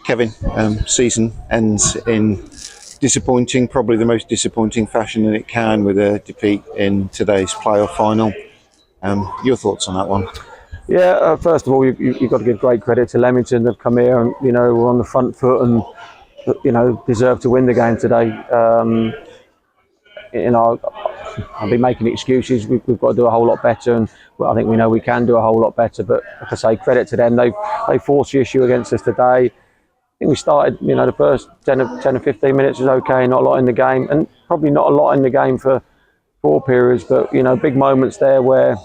Kevin, season ends in disappointing, probably the most disappointing fashion that it can, with a defeat in today's playoff final. Your thoughts on that one? Yeah, first of all, you've got to give great credit to Leamington. They've come here and, we're on the front foot and, deserve to win the game today. I'll be making excuses. We've got to do a whole lot better, and I think we know we can do a whole lot better. But like I say, credit to them. They forced the issue against us today. I think we started, the first 10 or 15 minutes was okay, not a lot in the game, and probably not a lot in the game for 4 periods. But big moments there where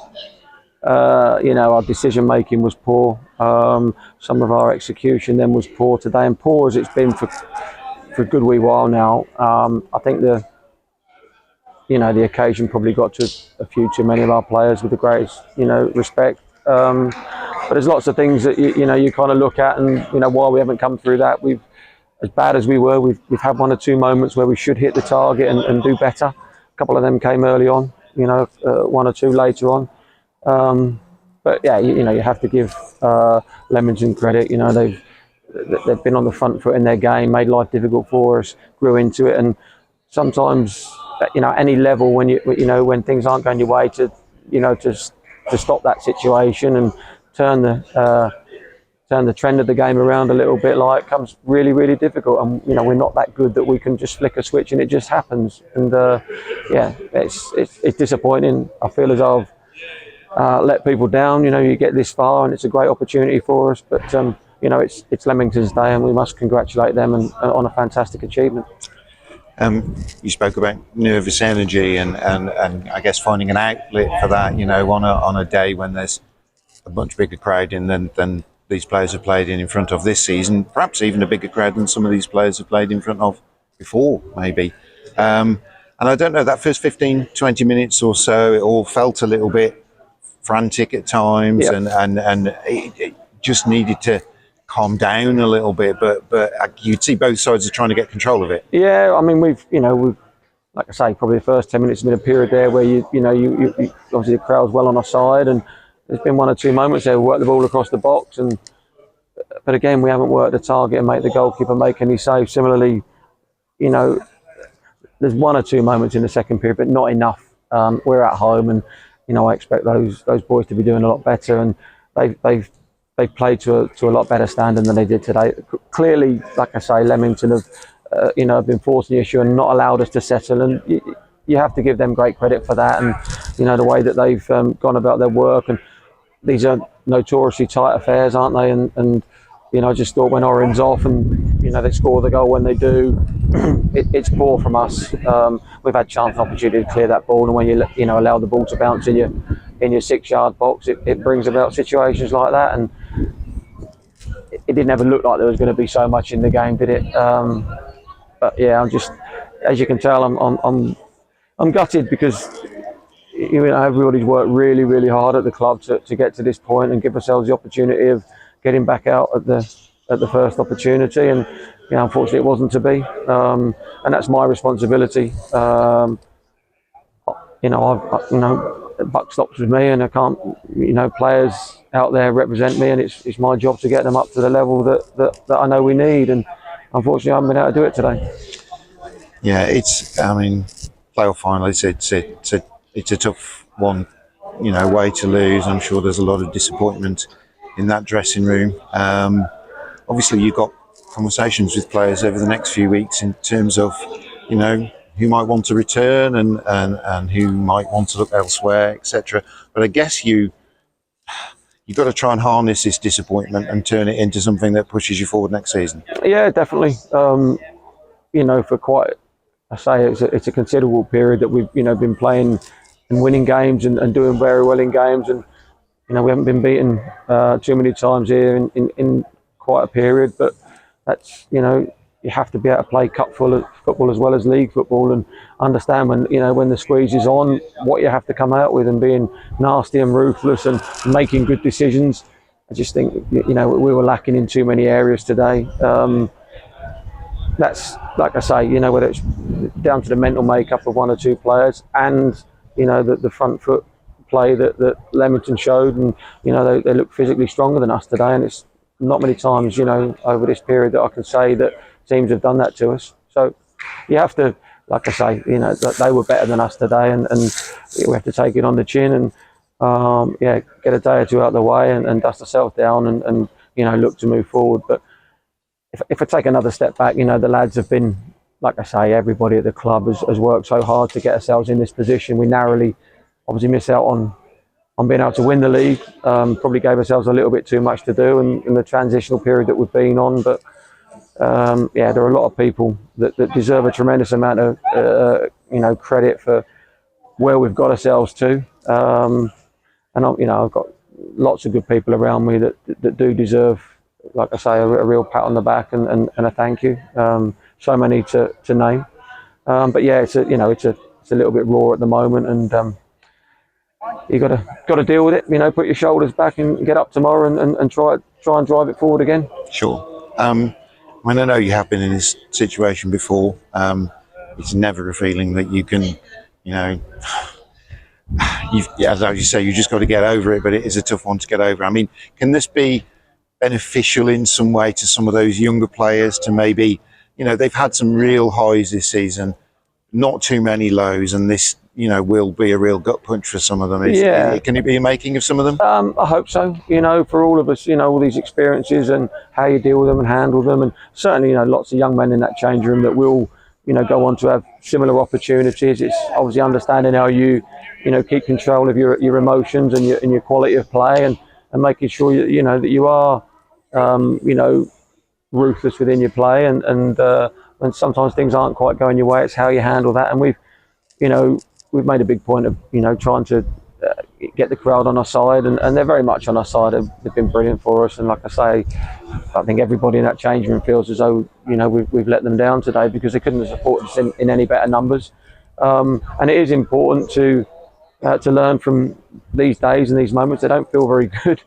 our decision making was poor. Some of our execution then was poor today, and poor as it's been for a good wee while now. I think the occasion probably got to a few too many of our players, with the greatest, respect. But there's lots of things that you kind of look at, and why we haven't come through that. We've, as bad as we were, we've had 1 or 2 moments where we should hit the target and do better. A couple of them came early on, 1 or 2 later on. But yeah, you have to give Leamington credit. They've been on the front foot in their game, made life difficult for us, grew into it, and sometimes any level when when things aren't going your way, to stop that situation and turn the trend of the game around a little bit, comes really, really difficult. And we're not that good that we can just flick a switch and it just happens. And it's disappointing. I feel as though I've let people down. You get this far and it's a great opportunity for us, but it's Leamington's day and we must congratulate them on a fantastic achievement. You spoke about nervous energy and I guess finding an outlet for that, on a day when there's a much bigger crowd in than these players have played in front of this season, perhaps even a bigger crowd than some of these players have played in front of before, maybe. And I don't know, that first 15, 20 minutes or so, it all felt a little bit frantic at times. Yep. and it just needed to calm down a little bit, but you'd see both sides are trying to get control of it. Yeah, I mean, we've like I say, probably the first 10 minutes has been a period there where you obviously the crowd's well on our side, and there's been 1 or 2 moments there we worked the ball across the box, but again we haven't worked the target and make the goalkeeper make any saves. Similarly, there's 1 or 2 moments in the second period, but not enough. We're at home, and I expect those boys to be doing a lot better, and they've played to a lot better standard than they did today. Clearly, like I say, Leamington have been forcing the issue and not allowed us to settle, and you have to give them great credit for that, and the way that they've gone about their work. And these are notoriously tight affairs, aren't they? And I just thought when Oren's off and they score the goal when they do, it's poor from us. We've had chance and opportunity to clear that ball, and when you allow the ball to bounce in your 6-yard box, it brings about situations like that. And it didn't ever look like there was going to be so much in the game, did it? But yeah, I'm just, as you can tell, I'm gutted, because everybody's worked really, really hard at the club to get to this point and give ourselves the opportunity of getting back out at the first opportunity, and unfortunately it wasn't to be, and that's my responsibility. The buck stops with me, and I can't, players out there represent me, and it's my job to get them up to the level that I know we need, and unfortunately I haven't been able to do it today. Yeah, playoff final, it's a tough one, way to lose. I'm sure there's a lot of disappointment in that dressing room. Obviously you've got conversations with players over the next few weeks in terms of, who might want to return and who might want to look elsewhere, etc. But I guess you've got to try and harness this disappointment and turn it into something that pushes you forward next season. Yeah, definitely. For quite, I say it's a considerable period that we've been playing and winning games and doing very well in games, and we haven't been beaten too many times here in quite a period. But that's you have to be able to play cup football as well as league football, and understand when the squeeze is on, what you have to come out with, and being nasty and ruthless and making good decisions. I just think we were lacking in too many areas today. That's, like I say, whether it's down to the mental makeup of 1 or 2 players, and the front foot play that Leamington showed, and they look physically stronger than us today, and it's not many times, over this period that I can say that teams have done that to us. So you have to, like I say, that they were better than us today, and we have to take it on the chin and get a day or two out of the way and dust ourselves down and look to move forward. But if I take another step back, the lads have been, like I say, everybody at the club has worked so hard to get ourselves in this position. We narrowly obviously miss out on being able to win the league. Probably gave ourselves a little bit too much to do in the transitional period that we've been on. But there are a lot of people that deserve a tremendous amount of credit for where we've got ourselves to. And I've got lots of good people around me that do deserve, like I say, a real pat on the back and a thank you. So many to name. But yeah, it's a little bit raw at the moment, and you got to deal with it. Put your shoulders back and get up tomorrow and try and drive it forward again. Sure. I know you have been in this situation before. It's never a feeling that you can, as you say, you just got to get over it. But it is a tough one to get over. I mean, can this be beneficial in some way to some of those younger players to maybe, they've had some real highs this season, not too many lows, and this, will be a real gut punch for some of them. Can it be a making of some of them? I hope so. For all of us, all these experiences and how you deal with them and handle them, and certainly, lots of young men in that change room that will, go on to have similar opportunities. It's obviously understanding how you, keep control of your emotions and your quality of play, and making sure that you are, ruthless within your play, and when sometimes things aren't quite going your way, it's how you handle that. And we've made a big point of trying to get the crowd on our side, and they're very much on our side. They've been brilliant for us, and like I say, I think everybody in that change room feels as though we've let them down today, because they couldn't have supported us in any better numbers. And it is important to learn from these days and these moments. They don't feel very good,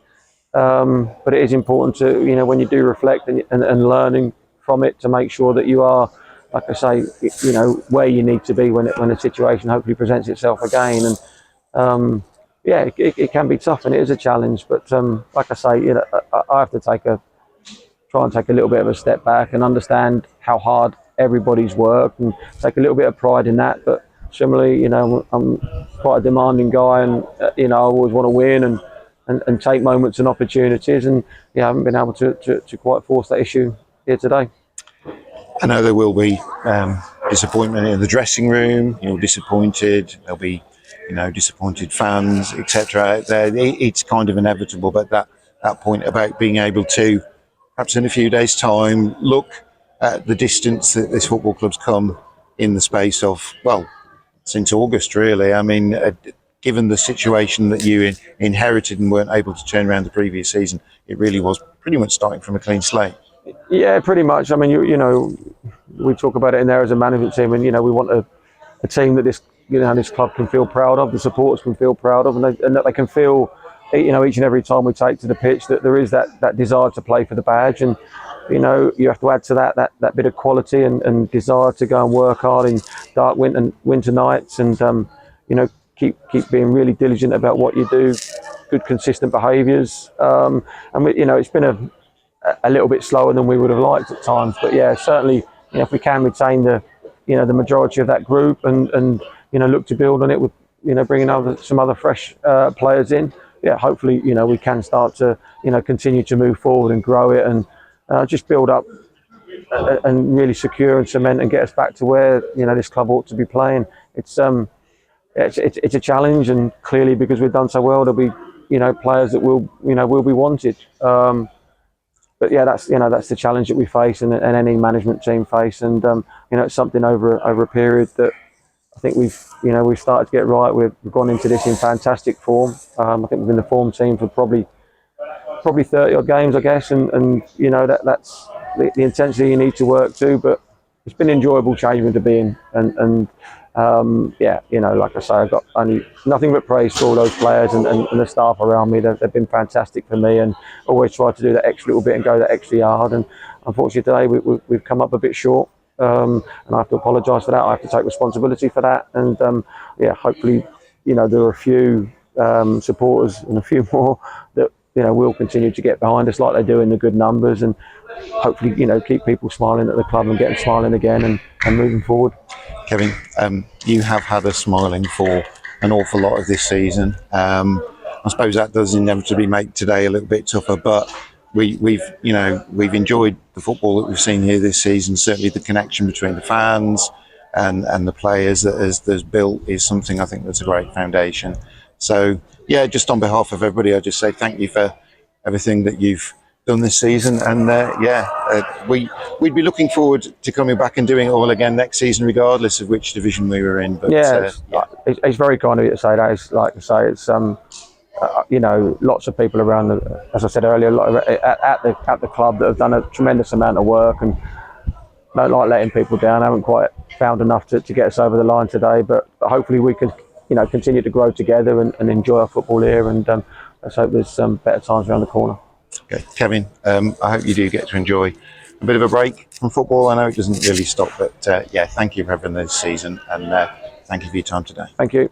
but it is important to when you do reflect and learning from it, to make sure that you are, like I say, where you need to be when a situation hopefully presents itself again. And it can be tough, and it is a challenge. But like I say, I have to try and take a little bit of a step back and understand how hard everybody's worked, and take a little bit of pride in that. But similarly, I'm quite a demanding guy, and I always want to win and take moments and opportunities. And I haven't been able to quite force that issue here today. I know there will be disappointment in the dressing room. You're disappointed. There'll be, disappointed fans, etc. It's kind of inevitable. But that point about being able to, perhaps in a few days' time, look at the distance that this football club's come in the space of, since August, really. I mean, given the situation that you inherited and weren't able to turn around the previous season, it really was pretty much starting from a clean slate. Yeah, pretty much. I mean, we talk about it in there as a management team, and we want a team that this club can feel proud of, the supporters can feel proud of, and that they can feel, each and every time we take to the pitch, that there is that desire to play for the badge. And you have to add to that bit of quality and desire to go and work hard in dark winter nights, and keep being really diligent about what you do, good consistent behaviours. And it's been a little bit slower than we would have liked at times, but certainly, if we can retain the majority of that group and look to build on it with bringing some other fresh players in, hopefully we can start to continue to move forward and grow it, and just build up and really secure and cement and get us back to where this club ought to be playing. It's a challenge, and clearly, because we've done so well, there'll be players that will be wanted. But that's the challenge that we face, and any management team face, and it's something over a period that I think we've started to get right. We've gone into this in fantastic form. I think we've been the form team for probably 30 odd games, I guess, and that's the intensity you need to work to. But it's been an enjoyable change room to be in, and like I say, I've got only nothing but praise for all those players and the staff around me. They've been fantastic for me, and always try to do that extra little bit and go that extra yard. And unfortunately today we've come up a bit short, and I have to apologise for that. I have to take responsibility for that, and hopefully there are a few supporters and a few more that will continue to get behind us like they do in the good numbers, and hopefully, keep people smiling at the club and get them smiling again and moving forward. Kevin, you have had us smiling for an awful lot of this season. I suppose that does inevitably make today a little bit tougher, but we've enjoyed the football that we've seen here this season. Certainly, the connection between the fans and the players that has built is something I think that's a great foundation. So, yeah, just on behalf of everybody, I just say thank you for everything that you've done this season, and we'd be looking forward to coming back and doing it all again next season, regardless of which division we were in. But it's very kind of you to say that. It's like I say, it's lots of people around as I said earlier, at the club that have done a tremendous amount of work and don't like letting people down. I haven't quite found enough to get us over the line today, but hopefully we can continue to grow together and enjoy our football here, and let's hope there's some better times around the corner. Okay, Kevin, I hope you do get to enjoy a bit of a break from football. I know it doesn't really stop, but thank you for having this season, and thank you for your time today. Thank you.